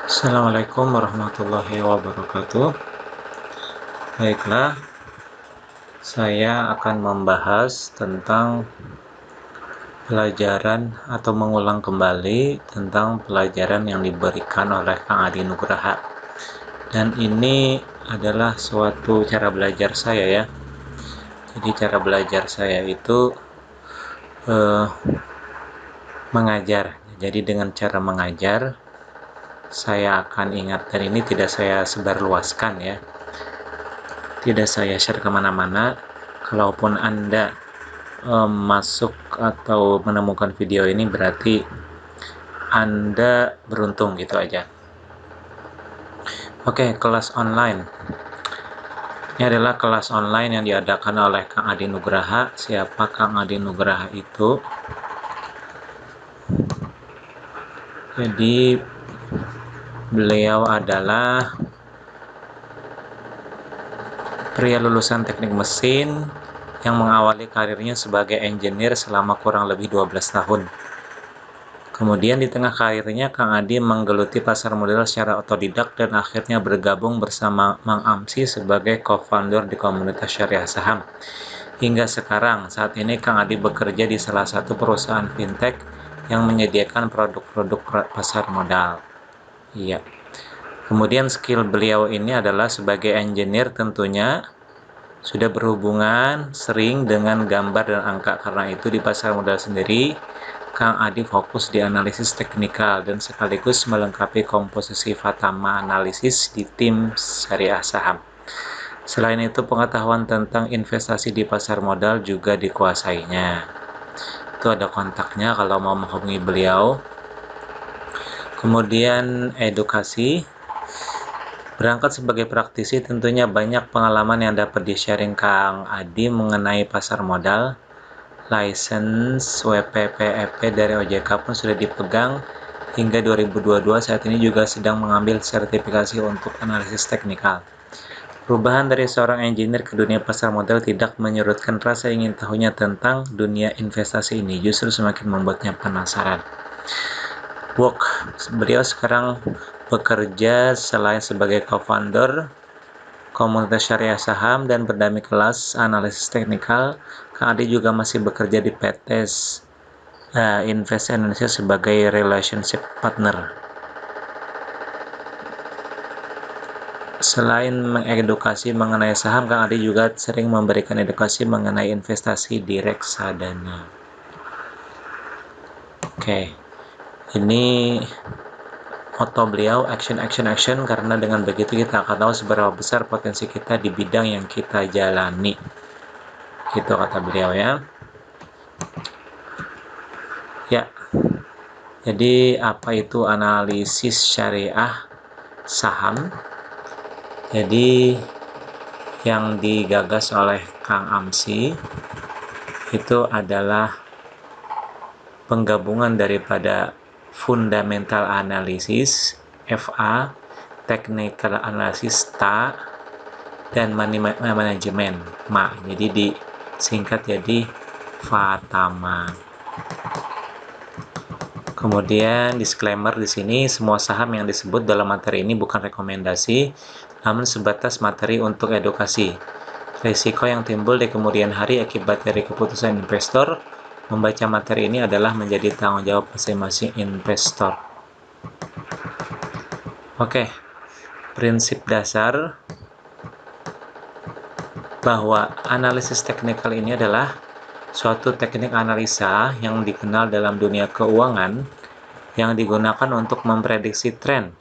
Assalamualaikum warahmatullahi wabarakatuh. Baiklah, saya akan membahas tentang pelajaran atau mengulang kembali tentang pelajaran yang diberikan oleh Kang Adi Nugraha. Dan ini adalah suatu cara belajar saya ya. Jadi cara belajar saya itu mengajar. Jadi dengan cara mengajar saya akan ingat, dan ini tidak saya sebarluaskan ya, tidak saya share kemana-mana. Kalaupun Anda masuk atau menemukan video ini, berarti Anda beruntung gitu aja. Oke, kelas online. Ini adalah kelas online yang diadakan oleh Kang Adi Nugraha. Siapa Kang Adi Nugraha itu? Jadi beliau adalah pria lulusan teknik mesin yang mengawali karirnya sebagai engineer selama kurang lebih 12 tahun. Kemudian di tengah karirnya, Kang Adi menggeluti pasar modal secara otodidak dan akhirnya bergabung bersama Mang Amsi sebagai co-founder di komunitas syariah saham. Hingga sekarang, saat ini Kang Adi bekerja di salah satu perusahaan fintech yang menyediakan produk-produk pasar modal. Iya. Kemudian skill beliau ini adalah sebagai engineer, tentunya sudah berhubungan sering dengan gambar dan angka. Karena itu di pasar modal sendiri, Kang Adi fokus di analisis teknikal dan sekaligus melengkapi komposisi Fatama analisis di tim syariah saham. Selain itu, pengetahuan tentang investasi di pasar modal juga dikuasainya. Itu ada kontaknya kalau mau menghubungi beliau. Kemudian edukasi. Berangkat sebagai praktisi, tentunya banyak pengalaman yang dapat di-sharing Kang Adi mengenai pasar modal. License WPPEP dari OJK pun sudah dipegang hingga 2022. Saat ini juga sedang mengambil sertifikasi untuk analisis teknikal. Perubahan dari seorang engineer ke dunia pasar modal tidak menyurutkan rasa ingin tahunya tentang dunia investasi ini, justru semakin membuatnya penasaran. Beliau sekarang bekerja selain sebagai co-founder komunitas syariah saham dan berdami kelas analisis teknikal. Kang Adi juga masih bekerja di PT Invest Indonesia sebagai relationship partner. Selain mengedukasi mengenai saham, Kang Adi juga sering memberikan edukasi mengenai investasi di reksadana. Oke. Ini moto beliau, action, karena dengan begitu kita akan tahu seberapa besar potensi kita di bidang yang kita jalani. Gitu kata beliau ya. Ya, jadi apa itu analisis syariah saham? Jadi yang digagas oleh Kang Amsi itu adalah penggabungan daripada fundamental analysis FA, technical analysis TA, dan money management MA. Jadi disingkat jadi Fatama. Kemudian disclaimer di sini, semua saham yang disebut dalam materi ini bukan rekomendasi, namun sebatas materi untuk edukasi. Risiko yang timbul di kemudian hari akibat dari keputusan investor membaca materi ini adalah menjadi tanggung jawab masing-masing investor. Oke, prinsip dasar bahwa analisis teknikal ini adalah suatu teknik analisa yang dikenal dalam dunia keuangan yang digunakan untuk memprediksi tren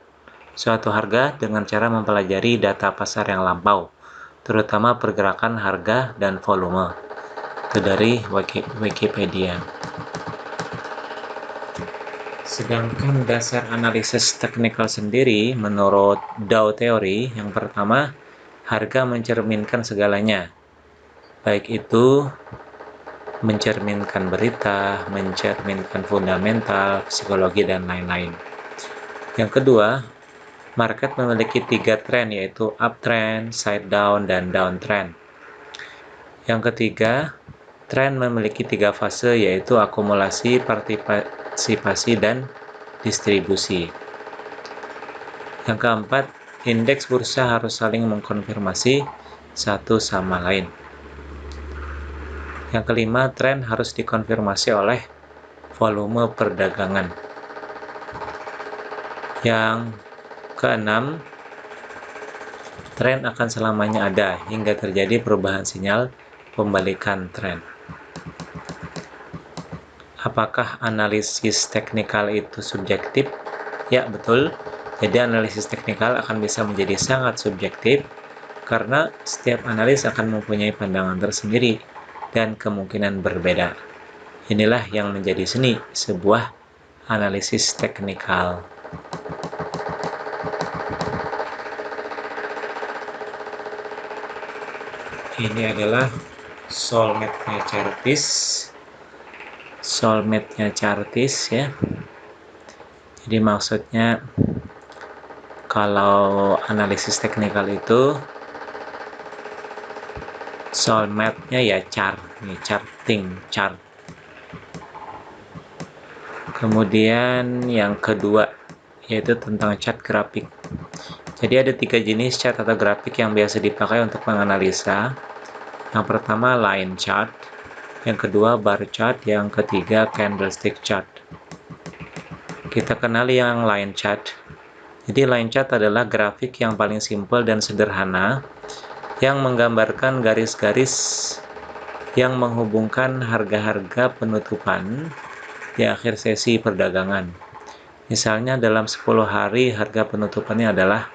suatu harga dengan cara mempelajari data pasar yang lampau, terutama pergerakan harga dan volume. Itu dari Wikipedia. Sedangkan dasar analisis teknikal sendiri menurut Dow Theory, yang pertama, harga mencerminkan segalanya, baik itu mencerminkan berita, mencerminkan fundamental, psikologi, dan lain-lain. Yang kedua, market memiliki 3 tren, yaitu uptrend, side down, dan downtrend. Yang ketiga, tren memiliki 3 fase, yaitu akumulasi, partisipasi, dan distribusi. Yang keempat, indeks bursa harus saling mengkonfirmasi satu sama lain. Yang kelima, tren harus dikonfirmasi oleh volume perdagangan. Yang keenam, tren akan selamanya ada hingga terjadi perubahan sinyal pembalikan tren. Apakah analisis teknikal itu subjektif? Ya, betul. Jadi analisis teknikal akan bisa menjadi sangat subjektif karena setiap analis akan mempunyai pandangan tersendiri dan kemungkinan berbeda. Inilah yang menjadi seni sebuah analisis teknikal. Ini adalah soulmate-nya Chartis ya. Jadi maksudnya kalau analisis teknikal itu soulmate-nya ya chart. Kemudian yang kedua yaitu tentang chart grafik. Jadi ada 3 jenis chart atau grafik yang biasa dipakai untuk menganalisa. Yang pertama line chart, yang kedua bar chart, yang ketiga candlestick chart. Kita kenali yang line chart. Jadi line chart adalah grafik yang paling simpel dan sederhana yang menggambarkan garis-garis yang menghubungkan harga-harga penutupan di akhir sesi perdagangan. Misalnya dalam 10 hari harga penutupannya adalah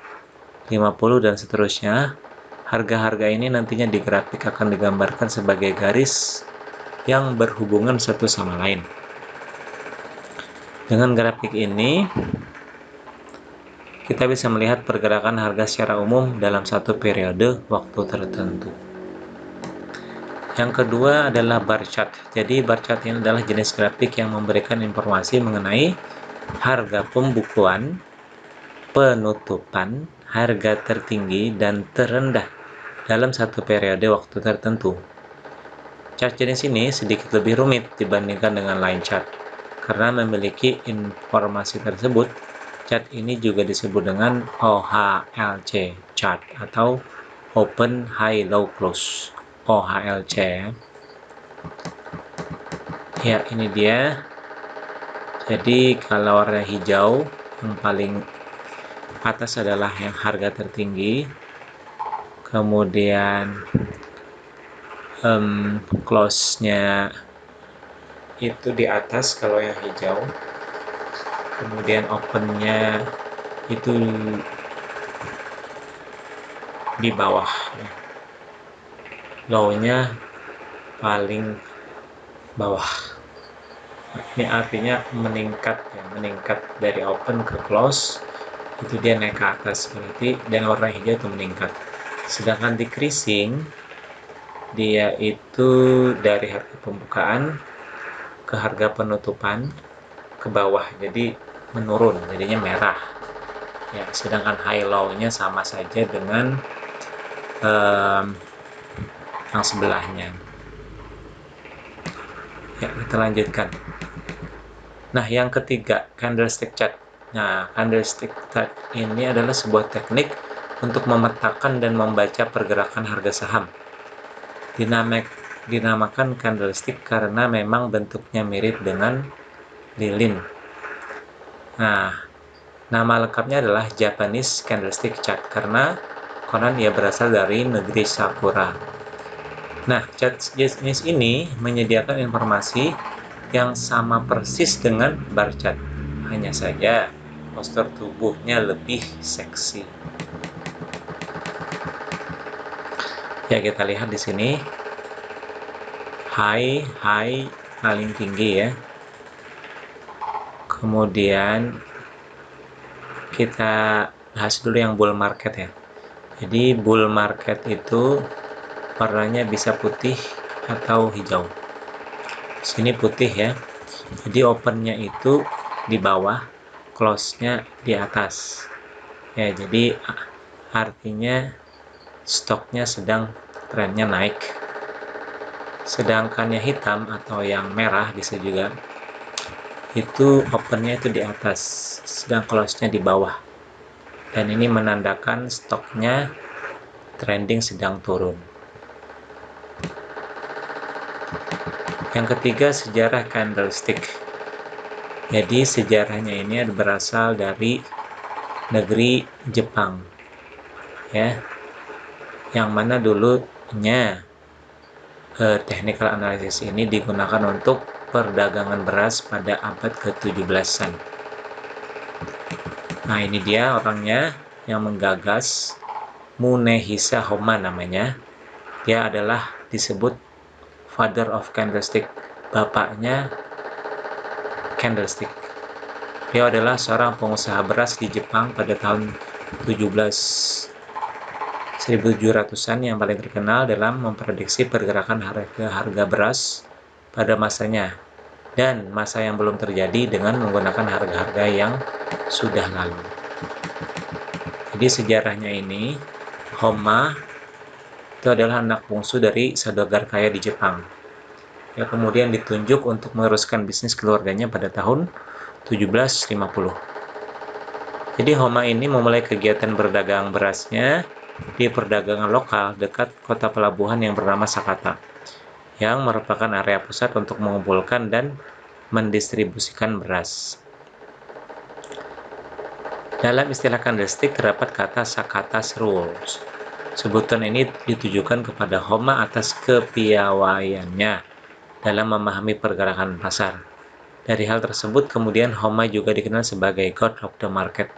50 dan seterusnya. Harga-harga ini nantinya di grafik akan digambarkan sebagai garis yang berhubungan satu sama lain. Dengan grafik ini kita bisa melihat pergerakan harga secara umum dalam satu periode waktu tertentu. Yang kedua adalah bar chart. Jadi bar chart ini adalah jenis grafik yang memberikan informasi mengenai harga pembukuan, penutupan, harga tertinggi dan terendah dalam satu periode waktu tertentu. Chart jenis ini sedikit lebih rumit dibandingkan dengan line chart. Karena memiliki informasi tersebut, chart ini juga disebut dengan OHLC chart atau Open High Low Close. OHLC. Ya, ini dia. Jadi kalau warna hijau yang paling atas adalah yang harga tertinggi. Kemudian close-nya itu di atas kalau yang hijau, kemudian open-nya itu di bawah, low-nya paling bawah. Ini artinya meningkat dari open ke close, itu dia naik ke atas berarti, dan warna hijau itu meningkat. Sedangkan decreasing dia itu dari harga pembukaan ke harga penutupan ke bawah, jadi menurun, jadinya merah ya. Sedangkan high low-nya sama saja dengan yang sebelahnya ya. Kita lanjutkan. Nah, yang ketiga candlestick chart. Nah, candlestick chart ini adalah sebuah teknik untuk memetakan dan membaca pergerakan harga saham. Dinamakan candlestick karena memang bentuknya mirip dengan lilin. Nah, nama lengkapnya adalah Japanese Candlestick Chart karena konon ia berasal dari negeri Sakura. Nah, chart jenis ini menyediakan informasi yang sama persis dengan bar chart. Hanya saja postur tubuhnya lebih seksi. Ya, kita lihat di sini. High paling tinggi ya. Kemudian kita bahas dulu yang bull market ya. Jadi bull market itu warnanya bisa putih atau hijau. Sini putih ya. Jadi opennya itu di bawah, close-nya di atas. Ya, jadi artinya stoknya sedang trennya naik. Sedangkan yang hitam atau yang merah bisa juga, itu opennya itu di atas, sedang close-nya di bawah. dan ini menandakan stoknya trending sedang turun. Yang ketiga, sejarah candlestick. Jadi sejarahnya ini berasal dari negeri Jepang, ya, yang mana dulunya technical analysis ini digunakan untuk perdagangan beras pada abad ke-17-an. Nah, ini dia orangnya yang menggagas, Munehisa Homma namanya. Dia adalah disebut father of candlestick, bapaknya candlestick. Dia adalah seorang pengusaha beras di Jepang pada tahun 1700-an yang paling terkenal dalam memprediksi pergerakan harga beras pada masanya dan masa yang belum terjadi dengan menggunakan harga-harga yang sudah lalu. Jadi sejarahnya ini, Homma itu adalah anak bungsu dari saudagar kaya di Jepang. Dia kemudian ditunjuk untuk meneruskan bisnis keluarganya pada tahun 1750. Jadi Homma ini memulai kegiatan berdagang berasnya di perdagangan lokal dekat kota pelabuhan yang bernama Sakata, yang merupakan area pusat untuk mengumpulkan dan mendistribusikan beras. Dalam istilah candlestick terdapat kata Sakata's Rules. Sebutan ini ditujukan kepada Homma atas kepiawaiannya dalam memahami pergerakan pasar. Dari hal tersebut kemudian Homma juga dikenal sebagai God of the Market.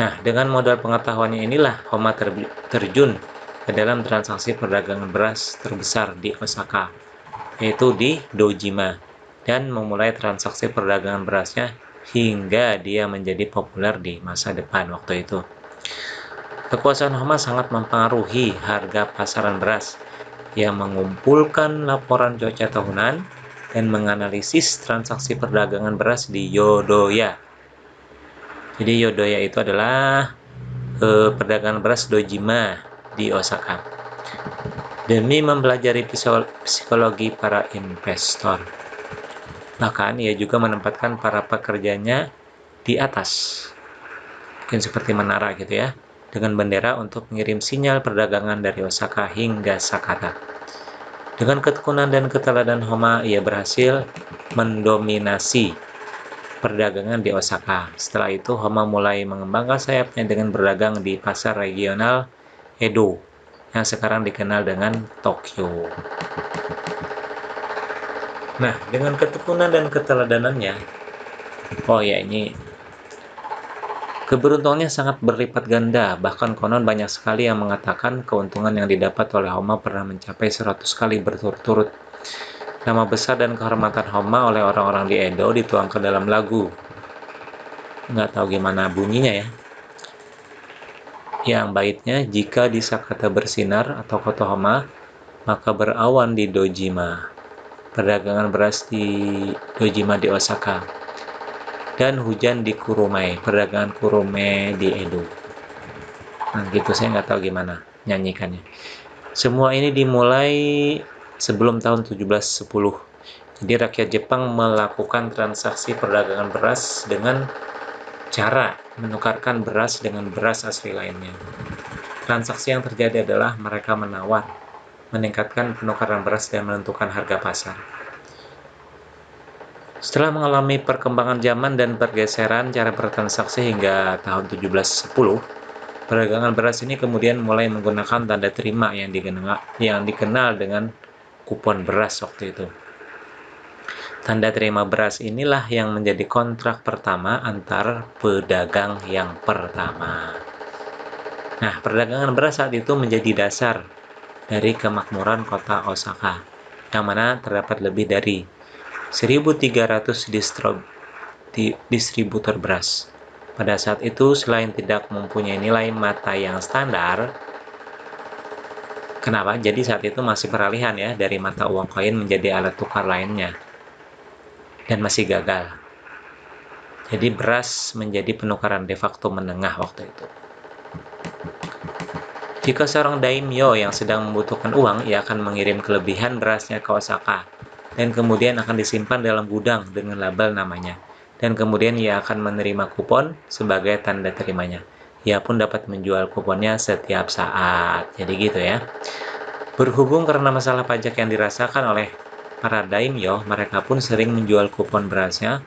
Nah, dengan modal pengetahuannya inilah Homma terjun ke dalam transaksi perdagangan beras terbesar di Osaka, yaitu di Dojima, dan memulai transaksi perdagangan berasnya hingga dia menjadi populer di masa depan waktu itu. Kekuasaan Homma sangat mempengaruhi harga pasaran beras. Ia mengumpulkan laporan cuaca tahunan dan menganalisis transaksi perdagangan beras di Yodoya. Jadi Yodoya itu adalah perdagangan beras Dojima di Osaka, demi mempelajari psikologi para investor. Bahkan ia juga menempatkan para pekerjanya di atas, mungkin seperti menara gitu ya, dengan bendera untuk mengirim sinyal perdagangan dari Osaka hingga Sakata. Dengan ketekunan dan keteladanan Homma, ia berhasil mendominasi perdagangan di Osaka. Setelah itu, Homma mulai mengembangkan sayapnya dengan berdagang di pasar regional Edo, yang sekarang dikenal dengan Tokyo. Nah, dengan ketekunan dan keteladanannya, ini keberuntungannya sangat berlipat ganda. Bahkan konon banyak sekali yang mengatakan keuntungan yang didapat oleh Homma pernah mencapai 100 kali berturut-turut. Nama besar dan kehormatan Homma oleh orang-orang di Edo dituangkan dalam lagu. Nggak tahu gimana bunyinya ya. Yang baitnya, jika di Sakata bersinar atau kota Homma, maka berawan di Dojima. Perdagangan beras di Dojima di Osaka. Dan hujan di Kurume, perdagangan Kurume di Edo. Nah gitu, saya nggak tahu gimana nyanyikannya. Semua ini dimulai sebelum tahun 1710. Jadi rakyat Jepang melakukan transaksi perdagangan beras dengan cara menukarkan beras dengan beras asli lainnya. Transaksi yang terjadi adalah mereka menawar, meningkatkan penukaran beras dan menentukan harga pasar. Setelah mengalami perkembangan zaman dan pergeseran cara bertransaksi hingga tahun 1710, perdagangan beras ini kemudian mulai menggunakan tanda terima yang dikenal dengan kupon beras waktu itu. Tanda terima beras inilah yang menjadi kontrak pertama antar pedagang yang pertama. Nah, perdagangan beras saat itu menjadi dasar dari kemakmuran kota Osaka, yang mana terdapat lebih dari 1.300 distributor beras. Pada saat itu, selain tidak mempunyai nilai mata yang standar, kenapa? Jadi saat itu masih peralihan ya, dari mata uang koin menjadi alat tukar lainnya, dan masih gagal. Jadi beras menjadi penukaran de facto menengah waktu itu. Jika seorang daimyo yang sedang membutuhkan uang, ia akan mengirim kelebihan berasnya ke Osaka, dan kemudian akan disimpan dalam gudang dengan label namanya. dan kemudian ia akan menerima kupon sebagai tanda terimanya. Ia pun dapat menjual kuponnya setiap saat. Jadi gitu ya. Berhubung karena masalah pajak yang dirasakan oleh para daimyo, mereka pun sering menjual kupon berasnya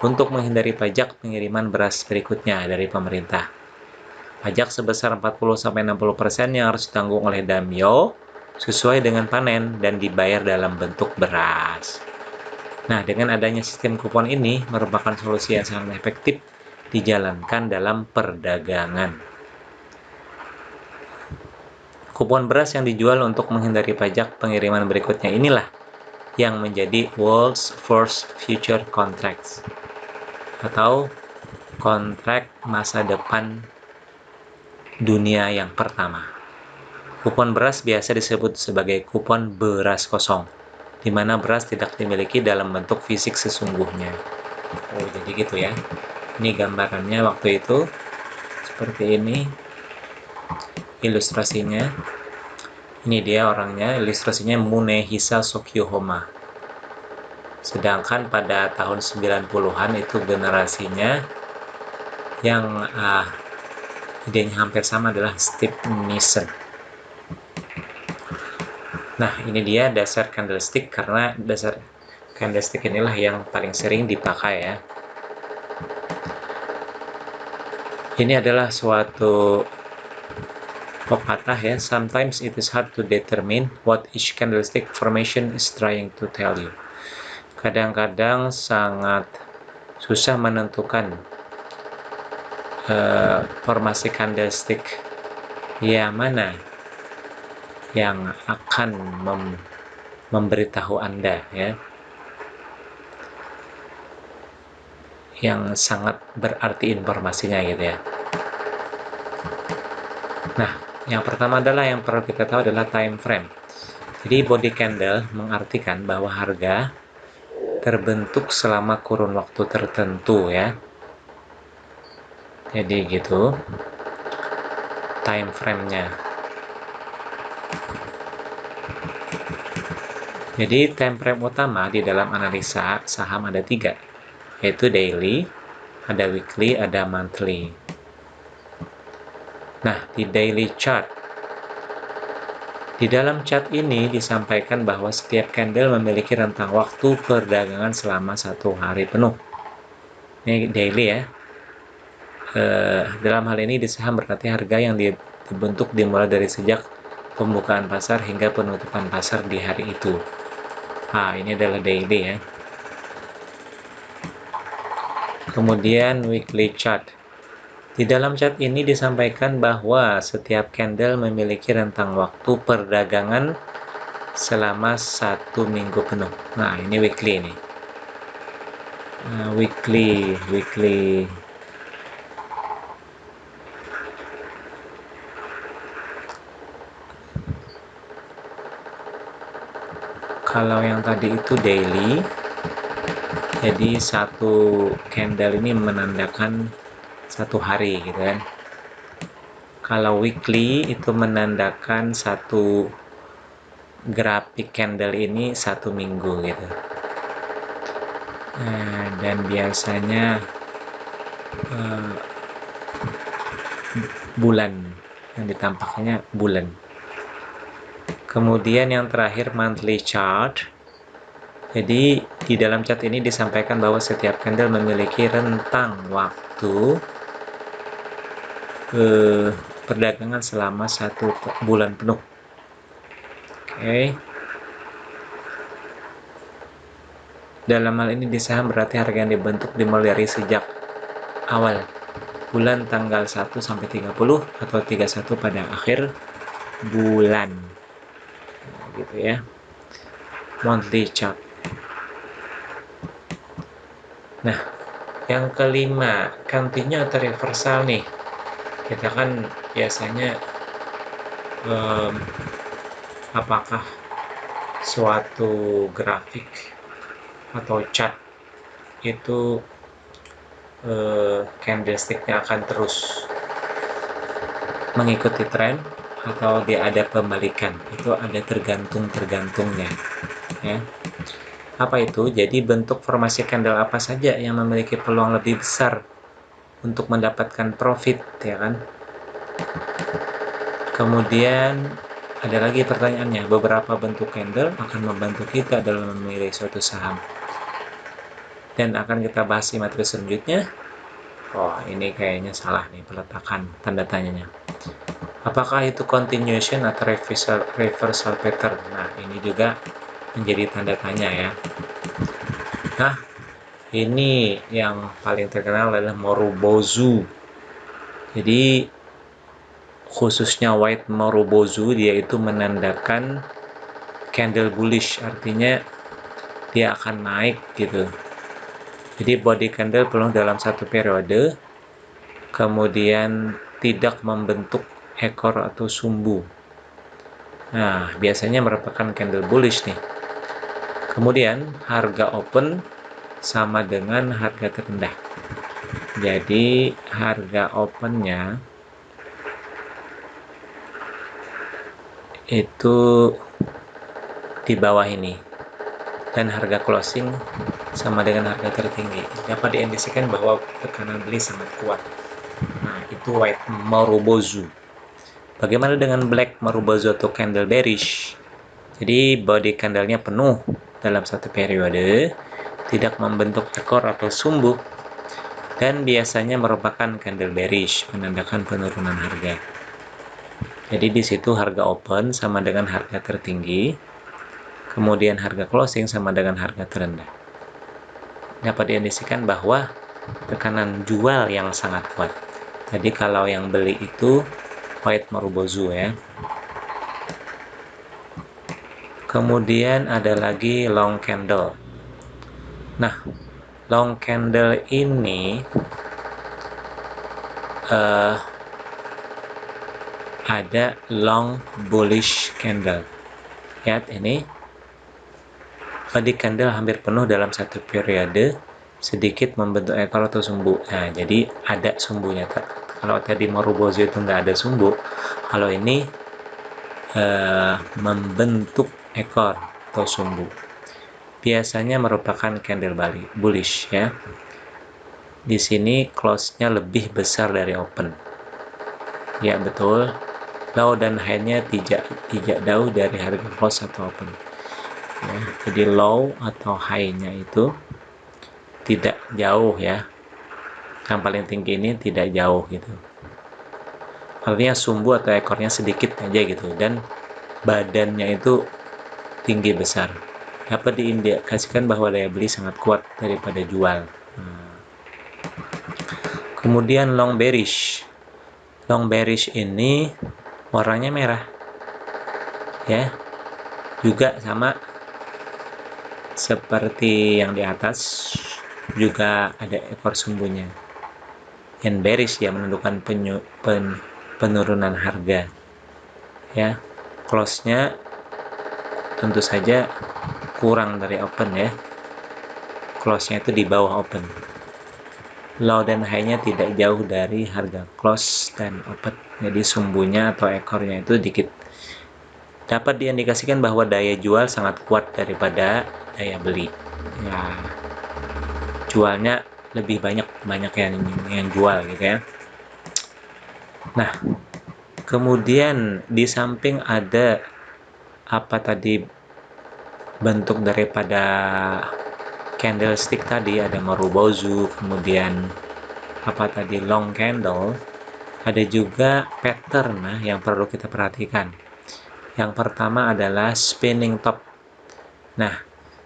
untuk menghindari pajak pengiriman beras berikutnya dari pemerintah. Pajak sebesar 40-60% yang harus ditanggung oleh daimyo sesuai dengan panen dan dibayar dalam bentuk beras. Nah, dengan adanya sistem kupon ini merupakan solusi yang sangat efektif dijalankan dalam perdagangan. Kupon beras yang dijual untuk menghindari pajak pengiriman berikutnya inilah yang menjadi World's First Future Contracts atau kontrak masa depan dunia yang pertama. Kupon beras biasa disebut sebagai kupon beras kosong, di mana beras tidak dimiliki dalam bentuk fisik sesungguhnya. Oh, jadi gitu ya. Ini gambarannya waktu itu seperti ini. Ilustrasinya. Ini dia orangnya, ilustrasinya Munehisa Sokyohama. Sedangkan pada tahun 90-an itu generasinya yang idenya hampir sama adalah Steve Nissen. Nah, ini dia dasar candlestick, karena dasar candlestick inilah yang paling sering dipakai ya. Ini adalah suatu pepatah ya. Sometimes it is hard to determine what each candlestick formation is trying to tell you. Kadang-kadang sangat susah menentukan formasi candlestick yang mana yang akan memberitahu Anda ya, yang sangat berarti informasinya gitu ya. Nah, yang pertama adalah yang perlu kita tahu adalah time frame. Jadi body candle mengartikan bahwa harga terbentuk selama kurun waktu tertentu ya. Jadi gitu time frame-nya. Jadi time frame utama di dalam analisa saham ada 3, yaitu daily, ada weekly, ada monthly. Nah, di daily chart, di dalam chart ini disampaikan bahwa setiap candle memiliki rentang waktu perdagangan selama 1 hari penuh. Ini daily ya. Dalam hal ini di saham berarti harga yang dibentuk dimulai dari sejak pembukaan pasar hingga penutupan pasar di hari itu. Nah, ini adalah daily ya. Kemudian weekly chart. Di dalam chart ini disampaikan bahwa setiap candle memiliki rentang waktu perdagangan selama 1 minggu penuh. Nah, ini weekly nih. Weekly. Kalau yang tadi itu daily, jadi satu candle ini menandakan 1 hari gitu kan. Kalau weekly itu menandakan satu grafik candle ini 1 minggu gitu. Dan biasanya bulan, yang ditampakkannya bulan. Kemudian yang terakhir monthly chart. Jadi di dalam chart ini disampaikan bahwa setiap candle memiliki rentang waktu perdagangan selama 1 bulan penuh. Oke. Dalam hal ini di saham berarti harga yang dibentuk dimulai dari sejak awal bulan tanggal 1 sampai 30 atau 31 pada akhir bulan. Gitu ya. Monthly chart. Nah, yang kelima, continue atau reversal nih. Kita kan biasanya apakah suatu grafik atau chart itu candlestick-nya akan terus mengikuti tren atau dia ada pembalikan. Itu ada tergantungnya ya. Apa itu? Jadi bentuk formasi candle apa saja yang memiliki peluang lebih besar untuk mendapatkan profit, ya kan? Kemudian ada lagi pertanyaannya, beberapa bentuk candle akan membantu kita dalam memilih suatu saham. Dan akan kita bahas di materi selanjutnya. Oh, ini kayaknya salah nih peletakan tanda tanyanya. Apakah itu continuation atau reversal pattern? Nah, ini juga menjadi tanda tanya ya. Nah, ini yang paling terkenal adalah Marubozu. Jadi khususnya White Marubozu, dia itu menandakan candle bullish, artinya dia akan naik gitu. Jadi body candle penuh dalam satu periode, kemudian tidak membentuk ekor atau sumbu. Nah, biasanya merupakan candle bullish nih. Kemudian harga open sama dengan harga terendah. Jadi harga opennya itu di bawah ini, dan harga closing sama dengan harga tertinggi. Dapat diindikasikan bahwa tekanan beli sangat kuat. Nah, itu White Marubozu. Bagaimana dengan Black Marubozu atau candle bearish? Jadi body candlenya penuh dalam satu periode, tidak membentuk ekor atau sumbu, dan biasanya merupakan candle bearish, menandakan penurunan harga. Jadi di situ harga open sama dengan harga tertinggi, kemudian harga closing sama dengan harga terendah. Dapat diindikasikan bahwa tekanan jual yang sangat kuat. Jadi kalau yang beli itu White Marubozu ya. Kemudian ada lagi long candle. Nah, long candle ini ada long bullish candle. Lihat ini, body candle hampir penuh dalam satu periode, sedikit membentuk ekor atau sumbu. Nah, jadi ada sumbunya. Kalau tadi Marubozu itu nggak ada sumbu, kalau ini membentuk ekor atau sumbu. Biasanya merupakan candle bullish ya. Di sini close-nya lebih besar dari open. Ya betul. Low dan high-nya tidak jauh dari harga close atau open. Ya, jadi low atau high-nya itu tidak jauh ya. Yang paling tinggi ini tidak jauh gitu. Artinya sumbu atau ekornya sedikit aja gitu, dan badannya itu tinggi besar. Dapat diindikasikan bahwa daya beli sangat kuat daripada jual. Kemudian long bearish. Long bearish ini warnanya merah. Ya. Juga sama seperti yang di atas, juga ada ekor sumbunya. Yang bearish ya menunjukkan penurunan harga. Ya. Close-nya tentu saja kurang dari open ya. Close-nya itu di bawah open. Low dan high-nya tidak jauh dari harga close dan open. Jadi sumbunya atau ekornya itu dikit. Dapat diindikasikan bahwa daya jual sangat kuat daripada daya beli. Ya, jualnya lebih banyak yang jual gitu ya. Nah, kemudian di samping ada apa tadi bentuk daripada candlestick tadi, ada Marubozu, kemudian apa tadi long candle, ada juga pattern yang perlu kita perhatikan. Yang pertama adalah spinning top. Nah,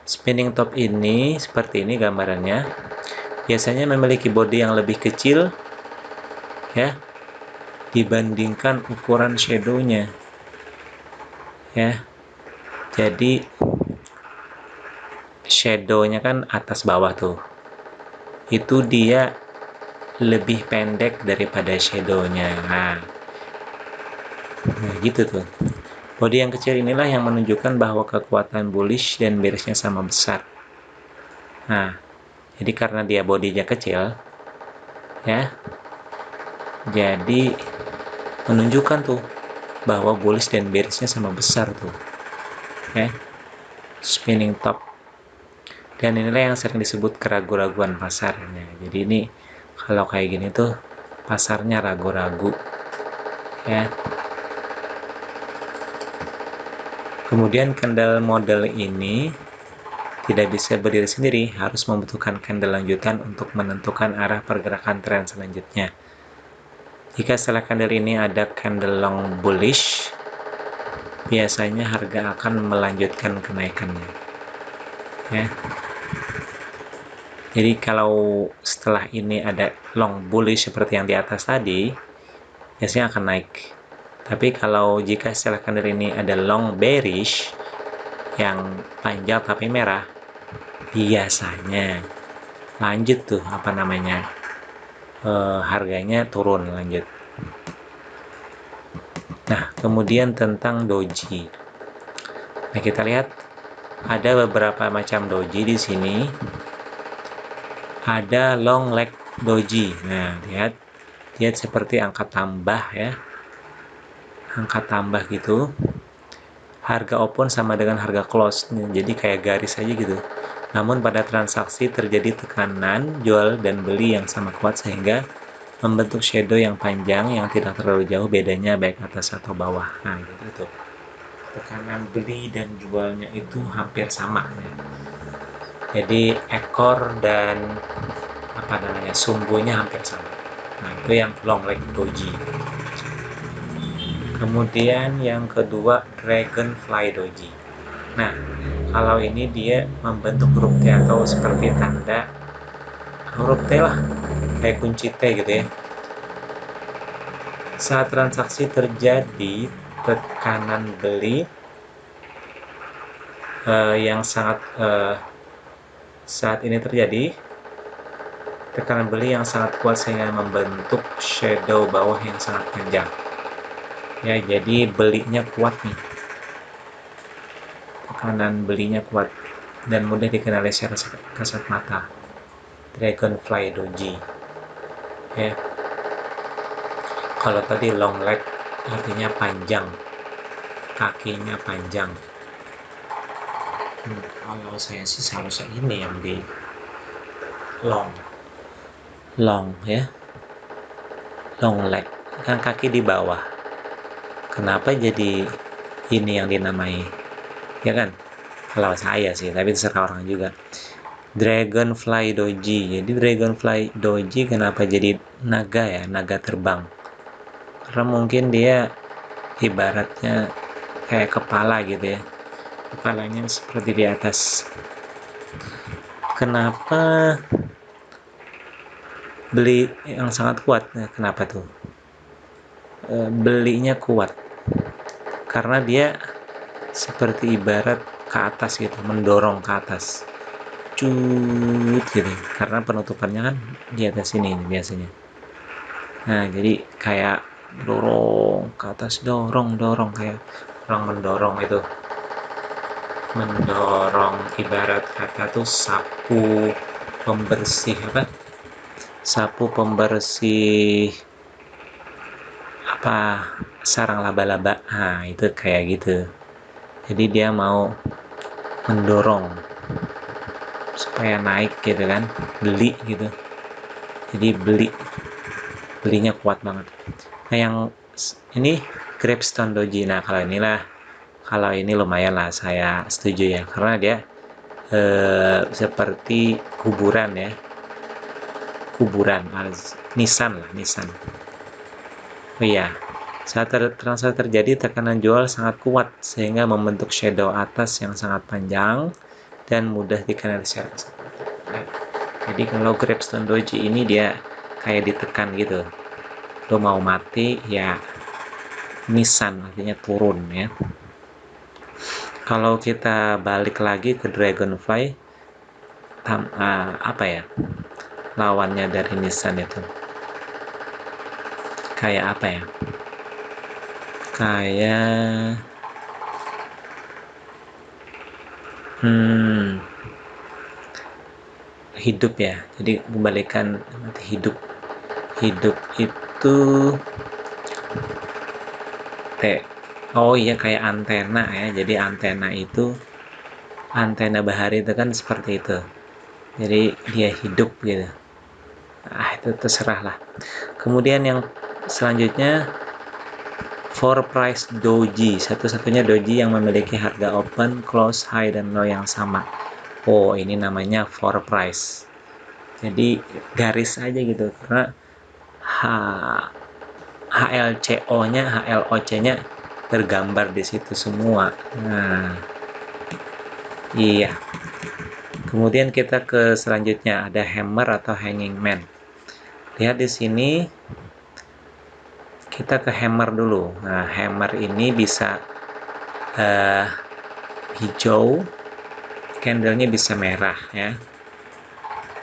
spinning top ini seperti ini gambarannya. Biasanya memiliki body yang lebih kecil ya dibandingkan ukuran shadow-nya. Ya. Jadi shadow-nya kan atas bawah tuh. Itu dia lebih pendek daripada shadow-nya. Nah, gitu tuh. Body yang kecil inilah yang menunjukkan bahwa kekuatan bullish dan bearish-nya sama besar. Nah, jadi karena dia bodinya kecil, ya, jadi menunjukkan tuh bahwa bullish dan bearish-nya sama besar tuh. Ya, spinning top. Dan inilah yang sering disebut keraguan-raguan pasarnya. Jadi ini kalau kayak gini tuh pasarnya ragu-ragu ya. Kemudian candle model ini tidak bisa berdiri sendiri, harus membutuhkan candle lanjutan untuk menentukan arah pergerakan tren selanjutnya. Jika setelah candle ini ada candle long bullish, biasanya harga akan melanjutkan kenaikannya ya. Jadi kalau setelah ini ada long bullish seperti yang di atas tadi, biasanya akan naik. Tapi kalau jika setelah candle ini ada long bearish yang panjang tapi merah, biasanya lanjut tuh harganya turun lanjut. Nah, kemudian tentang doji. Nah, kita lihat ada beberapa macam doji di sini. Ada long leg doji. Nah, lihat seperti angka tambah ya. Angka tambah gitu. Harga open sama dengan harga close. Jadi kayak garis aja gitu. Namun pada transaksi terjadi tekanan jual dan beli yang sama kuat sehingga membentuk shadow yang panjang yang tidak terlalu jauh bedanya baik atas atau bawah. Nah, gitu. Tekanan beli dan jualnya itu hampir sama ya. Jadi ekor dan sumbunya hampir sama. Nah, itu yang long leg doji. Kemudian yang kedua dragonfly doji. Nah, kalau ini dia membentuk huruf T atau seperti tanda huruf T lah, kayak kunci T gitu ya. Saat transaksi terjadi tekanan beli yang sangat saat ini terjadi tekanan beli yang sangat kuat sehingga membentuk shadow bawah yang sangat panjang ya. Jadi belinya kuat nih, tekanan belinya kuat dan mudah dikenali secara kasat mata. Dragonfly doji ya. Kalau tadi long leg artinya panjang, kakinya panjang. Kalau saya sih seharusnya ini yang di long ya, long leg kan kaki di bawah. Kenapa jadi ini yang dinamai ya kan? Kalau saya sih, tapi terserah orang juga. Dragonfly doji. Jadi dragonfly doji kenapa jadi naga ya, naga terbang? Karena mungkin dia ibaratnya kayak kepala gitu ya, kepalanya seperti di atas. Kenapa beli yang sangat kuat? Nah, kenapa tuh belinya kuat? Karena dia seperti ibarat ke atas gitu, mendorong ke atas, cut gitu. Karena penutupannya kan di atas sini biasanya. Nah, jadi kayak dorong ke atas, dorong kayak orang mendorong itu. Mendorong ibarat kata tuh sapu pembersih sarang laba-laba. Nah, itu kayak gitu. Jadi dia mau mendorong supaya naik gitu kan, beli gitu. Jadi belinya kuat banget. Nah, yang ini Grapestone doji. Nah, kalau ini lumayan lah, saya setuju ya, karena dia seperti kuburan ya, nisan. Oh iya, saat transaksi terjadi tekanan jual sangat kuat sehingga membentuk shadow atas yang sangat panjang dan mudah dikenali secara kasat mata. Nah, jadi kalau Grapestone doji ini dia kayak ditekan gitu, lo mau mati ya, nisan artinya turun ya. Kalau kita balik lagi ke Dragonfly, lawannya dari nisan itu kayak apa ya? Kayak hidup ya. Jadi kebalikan hidup itu kayak kayak antena ya. Jadi antena itu antena bahari itu kan seperti itu, jadi dia hidup gitu. Itu terserah lah. Kemudian yang selanjutnya, for price doji, satu-satunya doji yang memiliki harga open, close, high, dan low yang sama. Ini namanya for price, jadi garis aja gitu, karena HLCO-nya, HLOC-nya tergambar di situ semua. Nah, iya. Kemudian kita ke selanjutnya, ada hammer atau hanging man. Lihat di sini, kita ke hammer dulu. Nah, hammer ini bisa hijau, candlenya bisa merah ya.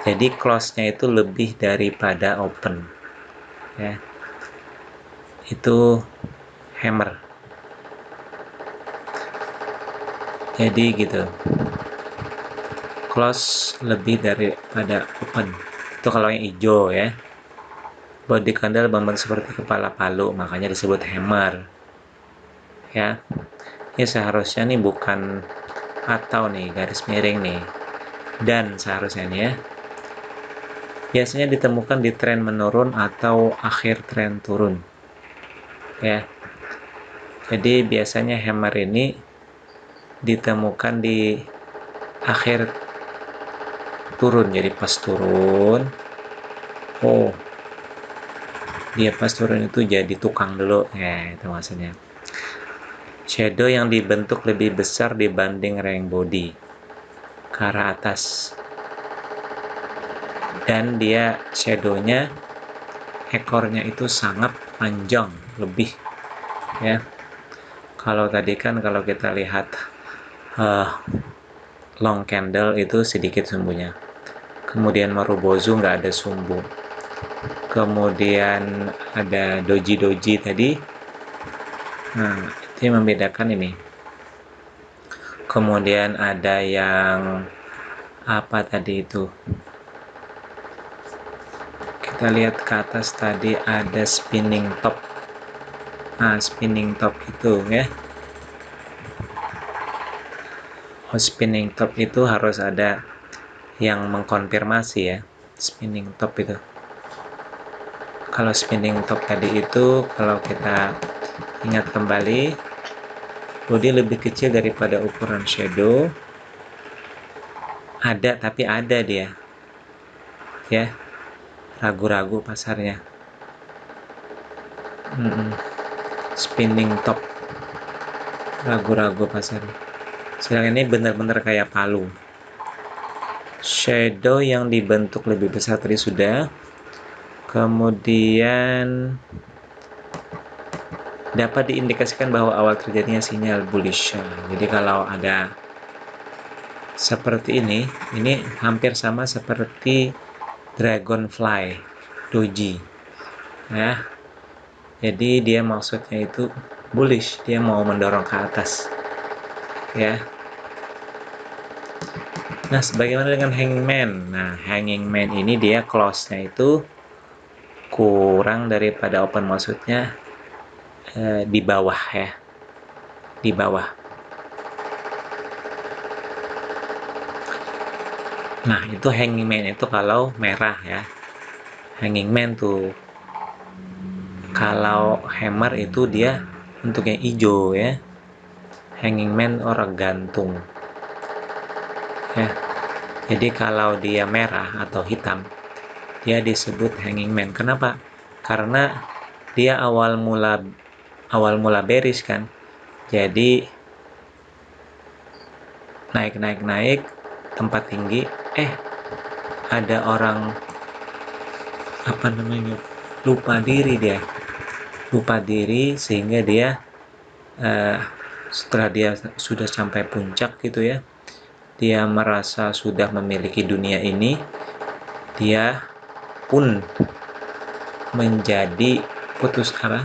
Jadi close-nya itu lebih daripada open ya. Itu hammer. Jadi gitu. Close lebih daripada open. Itu kalau yang hijau ya. Body candle membentuk seperti kepala palu, makanya disebut hammer. Ya. Ini seharusnya nih bukan atau nih garis miring nih. Dan seharusnya nih ya. Biasanya ditemukan di tren menurun atau akhir tren turun. Ya. Jadi biasanya hammer ini ditemukan di akhir turun, jadi pas turun, dia pas turun itu jadi tukang dulu ya, itu maksudnya. Shadow yang dibentuk lebih besar dibanding ring body ke arah atas, dan dia shadownya ekornya itu sangat panjang lebih ya. Kalau tadi kan kalau kita lihat long candle itu sedikit sumbunya, kemudian Marubozu nggak ada sumbu, kemudian ada doji tadi. Nah, itu yang membedakan ini. Kemudian ada yang apa tadi itu, kita lihat ke atas tadi ada spinning top. Nah, spinning top itu ya, spinning top itu harus ada yang mengkonfirmasi ya, spinning top itu. Kalau spinning top tadi itu, kalau kita ingat kembali, body lebih kecil daripada ukuran shadow. Ada, tapi ada dia ya, ragu-ragu pasarnya. Spinning top, ragu-ragu pasarnya. Sedangkan ini benar-benar kayak palu. Shadow yang dibentuk lebih besar tadi sudah. Kemudian dapat diindikasikan bahwa awal terjadinya sinyal bullish. Jadi kalau ada seperti ini hampir sama seperti dragonfly doji ya. Jadi dia maksudnya itu bullish, dia mau mendorong ke atas ya. Nah, bagaimana dengan hanging man? Nah, hanging man ini dia close-nya itu kurang daripada open, maksudnya di bawah ya, di bawah. Nah, itu hanging man itu kalau merah ya, hanging man tuh. Kalau hammer itu dia bentuknya hijau ya, hanging man orang gantung ya. Jadi kalau dia merah atau hitam, dia disebut hanging man. Kenapa? Karena dia awal mula bearish kan, jadi naik tempat tinggi, ada orang lupa diri sehingga dia setelah dia sudah sampai puncak gitu ya, dia merasa sudah memiliki dunia ini, dia pun menjadi putus arah,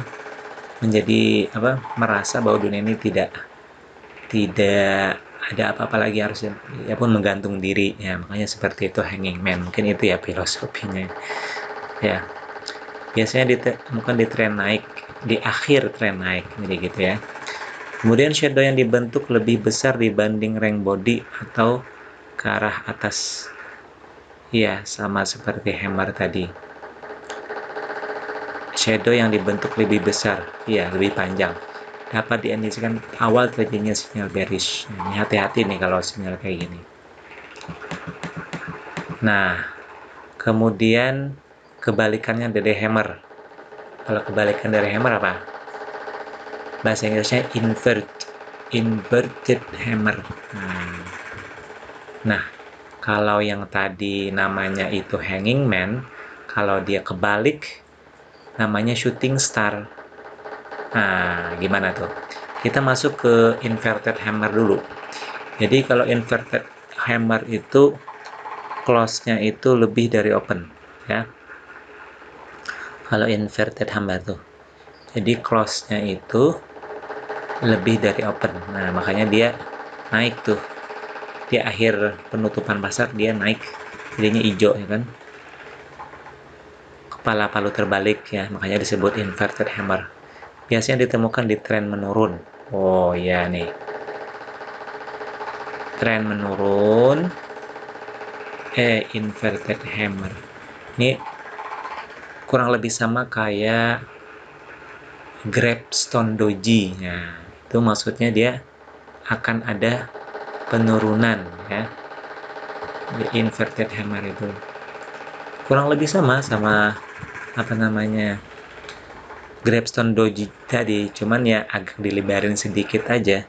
merasa bahwa dunia ini tidak ada apa-apa lagi, harusnya dia pun menggantung diri ya, makanya seperti itu hanging man. Mungkin itu ya filosofinya ya. Biasanya ditemukan di tren naik, di akhir tren naik, jadi gitu ya. Kemudian shadow yang dibentuk lebih besar dibanding rank body atau ke arah atas. Iya, sama seperti hammer tadi. Shadow yang dibentuk lebih besar, iya, lebih panjang. Dapat diindikasikan awal terjadinya sinyal bearish. Ini hati-hati nih kalau sinyal kayak gini. Nah, kemudian kebalikannya dari hammer. Kalau kebalikan dari hammer apa? Bahasa Inggrisnya inverted hammer. Nah, kalau yang tadi namanya itu hanging man, kalau dia kebalik namanya shooting star. Nah, gimana tuh? Kita masuk ke inverted hammer dulu. Jadi kalau inverted hammer itu close-nya itu lebih dari open, ya. Kalau inverted hammer tuh. Jadi close-nya itu lebih dari open. Nah, makanya dia naik tuh. Di akhir penutupan pasar dia naik, jadinya hijau, ya kan? Kepala palu terbalik, ya, makanya disebut inverted hammer. Biasanya ditemukan di tren menurun. Oh ya nih, tren menurun, inverted hammer. Ini kurang lebih sama kayak Gravestone Doji. Nah, itu maksudnya dia akan ada penurunan, ya. Di inverted hammer itu kurang lebih sama apa namanya Gravestone Doji tadi, cuman ya agak dilebarin sedikit aja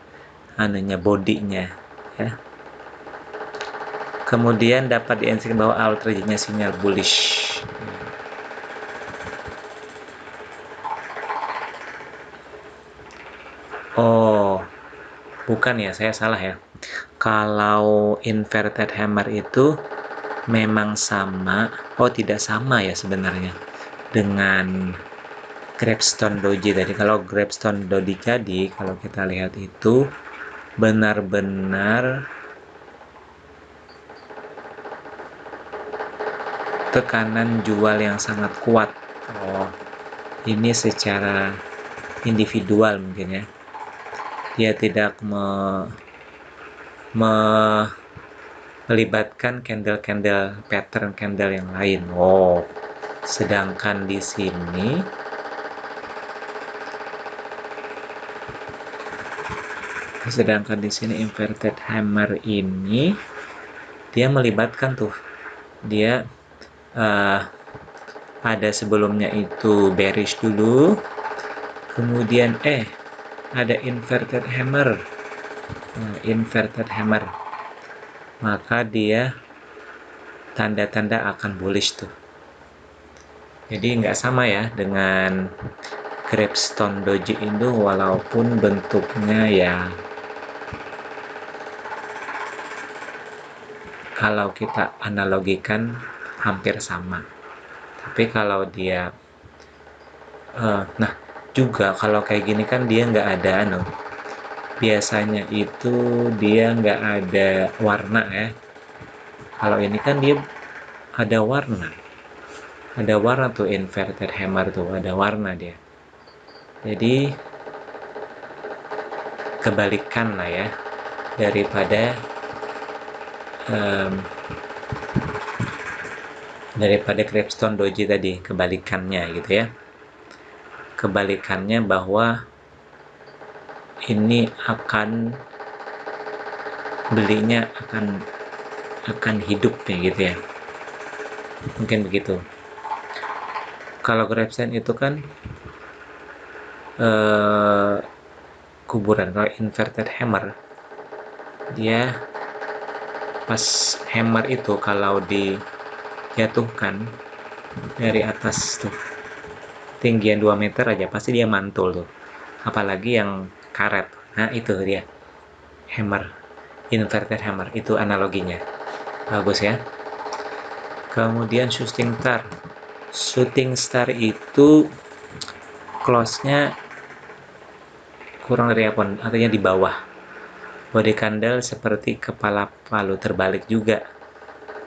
anunya, bodinya, ya. Kemudian dapat diindikasikan bahwa awal terjadinya sinyal bullish. Oh, bukan ya, saya salah ya. Kalau inverted hammer itu memang sama, tidak sama ya sebenarnya dengan Gravestone Doji tadi. Kalau Gravestone Doji tadi, kalau kita lihat itu benar-benar tekanan jual yang sangat kuat. Ini secara individual mungkin ya. Dia tidak melibatkan candle-candle, pattern candle yang lain. Sedangkan di sini inverted hammer ini dia melibatkan tuh, dia pada sebelumnya itu bearish dulu, kemudian ada inverted hammer, maka dia tanda-tanda akan bullish tuh. Jadi nggak sama ya dengan Gravestone Doji itu, walaupun bentuknya ya kalau kita analogikan hampir sama. Tapi kalau dia nah juga kalau kayak gini kan dia nggak ada biasanya itu dia nggak ada warna ya. Kalau ini kan dia ada warna tuh, inverted hammer tuh ada warna dia. Jadi kebalikan lah ya daripada Gravestone Doji tadi, kebalikannya gitu ya. Kebalikannya bahwa ini akan belinya akan hidup ya gitu ya, mungkin begitu. Kalau Gravestone itu kan kuburan. Kalau inverted hammer dia pas hammer itu kalau dijatuhkan dari atas tuh tinggian 2 meter aja pasti dia mantul tuh, apalagi yang karet. Nah itu dia hammer, inverted hammer, itu analoginya bagus ya. Kemudian shooting star itu close-nya kurang dari apa, artinya di bawah body candle, seperti kepala palu terbalik juga,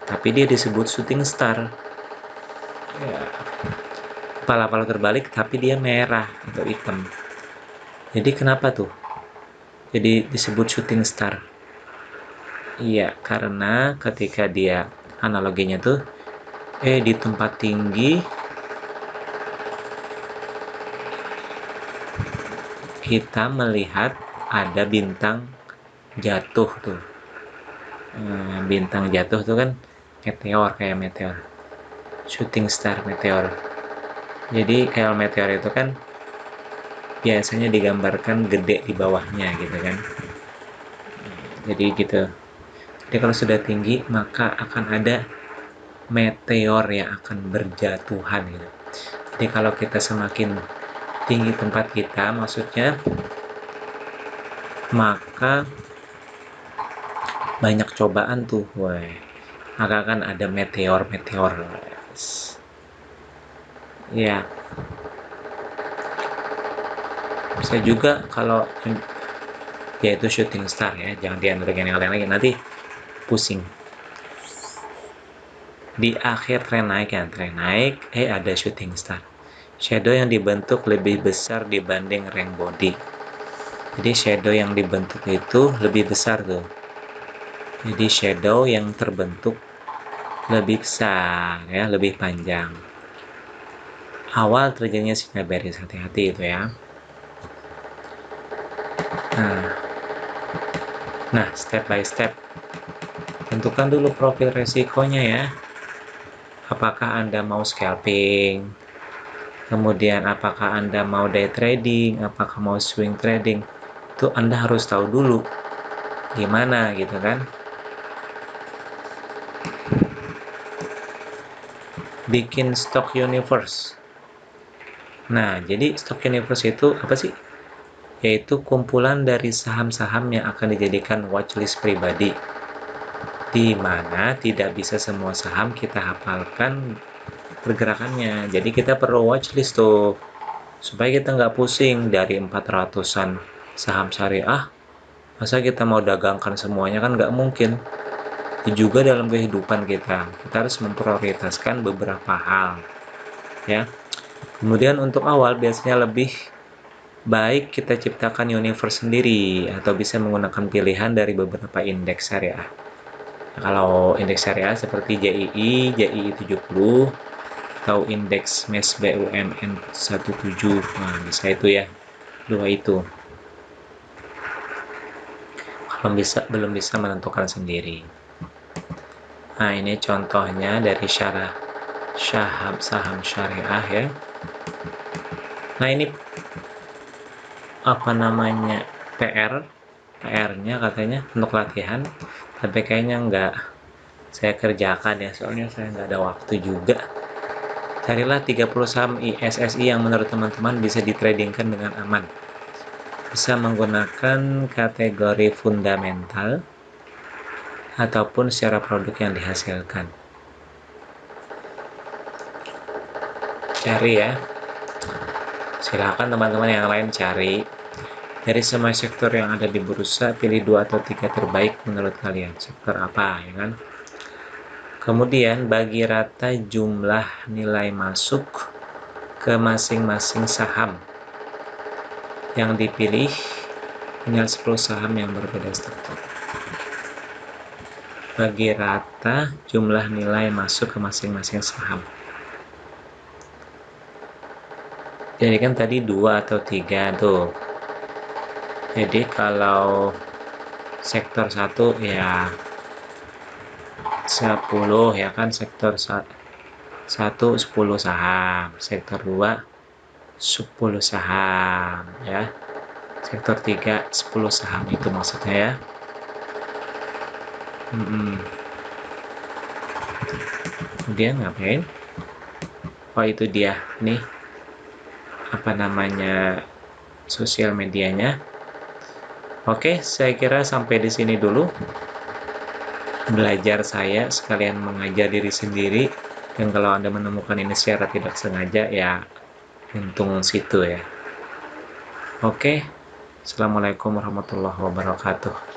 tapi dia disebut shooting star ya, kepala palu terbalik tapi dia merah atau hitam. Jadi kenapa tuh Jadi disebut shooting star. Iya, karena ketika dia analoginya tuh di tempat tinggi kita melihat ada bintang jatuh tuh. Bintang jatuh tuh kan meteor, kayak meteor. Shooting star, meteor. Jadi kayak meteor itu kan biasanya digambarkan gede di bawahnya gitu kan. Jadi gitu. Jadi kalau sudah tinggi maka akan ada meteor yang akan berjatuhan gitu. Jadi kalau kita semakin tinggi tempat kita, maksudnya maka banyak cobaan tuh, maka kan ada meteor. Ya, bisa juga kalau yaitu shooting star ya, jangan dianalogikan yang lain lagi, nanti pusing. Di akhir tren naik ada shooting star, shadow yang dibentuk lebih besar dibanding rank body. Jadi shadow yang dibentuk itu lebih besar tuh. Jadi shadow yang terbentuk lebih besar ya, lebih panjang. Awal terjadinya sinyal bearish, hati-hati itu ya. Nah, step by step. Tentukan dulu profil resikonya ya. Apakah Anda mau scalping? Kemudian apakah Anda mau day trading? Apakah mau swing trading? Itu Anda harus tahu dulu. Gimana gitu kan? Bikin stock universe. Nah, jadi stock universe itu apa sih? Yaitu kumpulan dari saham-saham yang akan dijadikan watchlist pribadi, di mana tidak bisa semua saham kita hafalkan pergerakannya. Jadi kita perlu watchlist tuh, supaya kita nggak pusing dari 400-an saham syariah. Masa kita mau dagangkan semuanya, kan nggak mungkin. Juga dalam kehidupan kita harus memprioritaskan beberapa hal ya. Kemudian untuk awal biasanya lebih baik kita ciptakan universe sendiri atau bisa menggunakan pilihan dari beberapa indeks syariah. Kalau indeks syariah seperti JII 70 atau indeks MES BUMN 17, nah bisa itu ya, dua itu. Kalau belum bisa menentukan sendiri. Nah, ini contohnya dari saham syariah ya. Nah, ini apa namanya, PR-nya katanya untuk latihan, tapi kayaknya nggak saya kerjakan ya, soalnya saya nggak ada waktu juga. Carilah 30 saham ISSI yang menurut teman-teman bisa ditradingkan dengan aman. Bisa menggunakan kategori fundamental ataupun secara produk yang dihasilkan. Cari ya. Silakan teman-teman yang lain cari. Dari semua sektor yang ada di bursa, pilih 2 atau 3 terbaik menurut kalian. Sektor apa, ya kan? Kemudian bagi rata jumlah nilai masuk ke masing-masing saham yang dipilih, tinggal 10 saham yang berbeda struktur. Bagi rata jumlah nilai masuk ke masing-masing saham. Jadi kan tadi 2 atau 3 tuh. Jadi kalau sektor 1 ya 10 ya kan, sektor 1 10 saham, sektor 2 10 saham ya, sektor 3 10 saham, itu maksudnya ya. Kemudian ngapain? Oh, itu dia nih, apa namanya, sosial medianya. Oke, saya kira sampai di sini dulu belajar saya sekalian mengajar diri sendiri. Dan kalau Anda menemukan ini secara tidak sengaja, ya untung situ ya. Oke, Assalamualaikum warahmatullahi wabarakatuh.